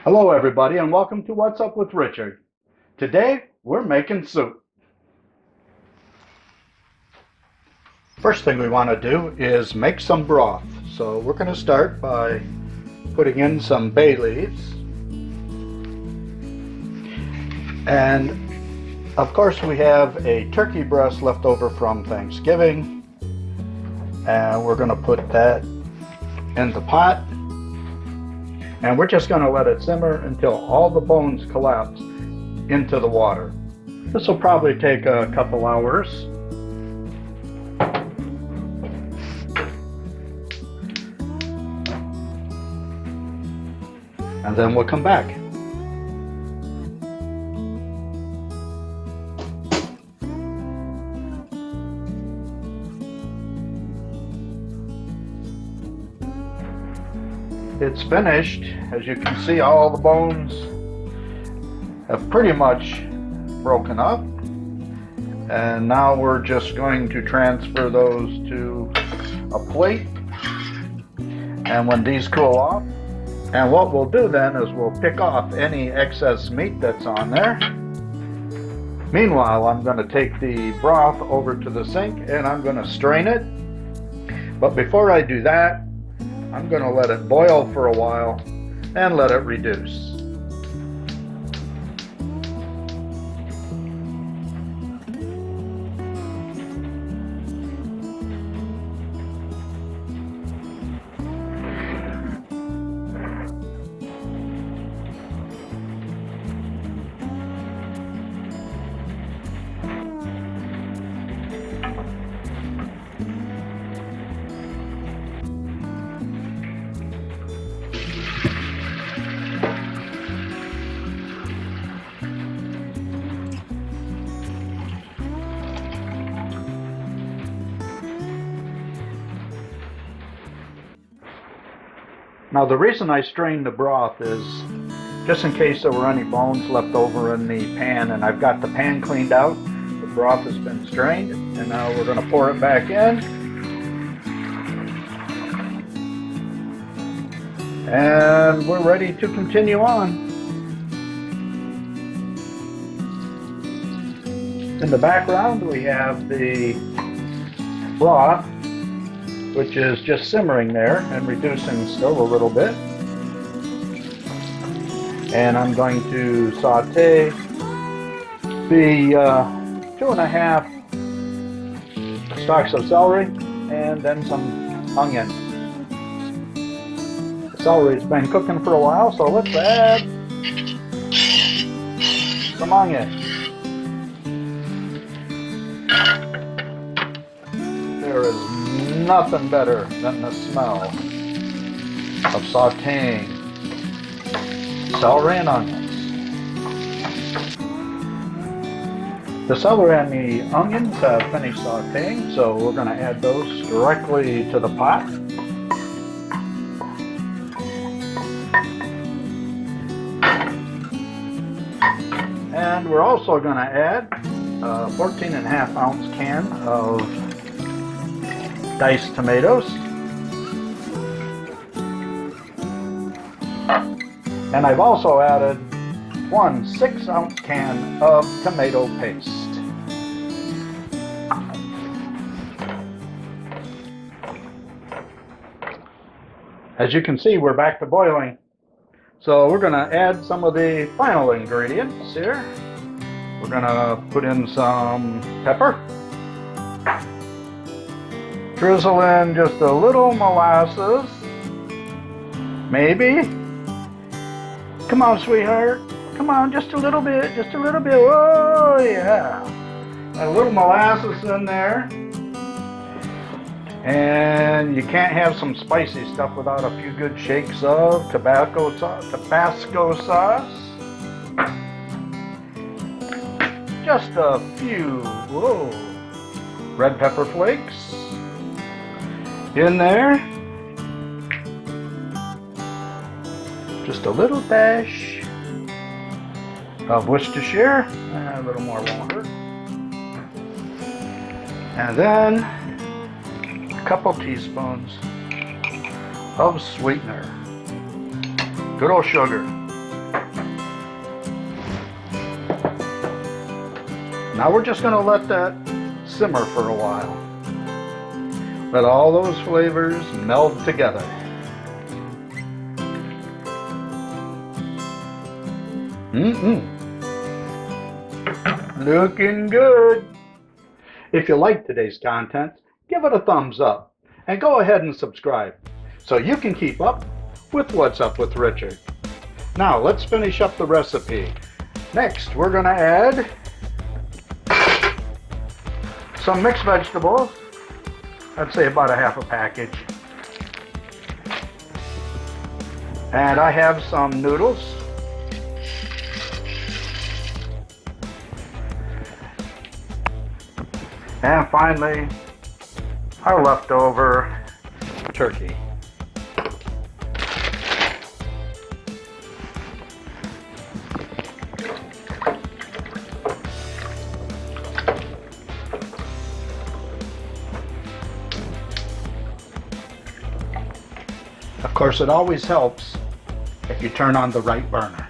Hello everybody and welcome to What's Up with Richard. Today we're making soup. First thing we want to do is make some broth. So we're going to start by putting in some bay leaves. And of course we have a turkey breast left over from Thanksgiving. And we're going to put that in the pot. And we're just going to let it simmer until all the bones collapse into the water. This will probably take a couple hours. And then we'll come back. It's finished. As you can see, all the bones have pretty much broken up. And now we're just going to transfer those to a plate. And when these cool off, and what we'll do then is we'll pick off any excess meat that's on there. Meanwhile, I'm going to take the broth over to the sink and I'm going to strain it. But before I do that, I'm going to let it boil for a while and let it reduce. Now the reason I strained the broth is just in case there were any bones left over in the pan, and I've got the pan cleaned out. The broth has been strained, and now we're going to pour it back in. And we're ready to continue on. In the background we have the broth, which is just simmering there and reducing still a little bit. And I'm going to saute the 2.5 stalks of celery and then some onion. The celery's been cooking for a while, so let's add some onion. There is nothing better than the smell of sauteing celery and onions. The celery and the onions have finished sauteing, so we're going to add those directly to the pot. And we're also going to add a 14.5 ounce can of diced tomatoes, and I've also added 1 6-ounce can of tomato paste. As you can see, we're back to boiling, so we're going to add some of the final ingredients here. We're going to put in some pepper, drizzle in just a little molasses, maybe. Come on, sweetheart. Come on, just a little bit, just a little bit. Oh, yeah. A little molasses in there. And you can't have some spicy stuff without a few good shakes of Tabasco sauce. Just a few, red pepper flakes in there. Just a little dash of Worcestershire, a little more won't hurt. And then a couple teaspoons of sweetener, good old sugar. Now we're just going to let that simmer for a while. Let all those flavors meld together. Looking good. If you like today's content, give it a thumbs up and go ahead and subscribe so you can keep up with What's Up with Richard. Now let's finish up the recipe. Next, we're going to add some mixed vegetables. I'd say about a half a package. And I have some noodles. And finally, our leftover turkey. Of course, it always helps if you turn on the right burner.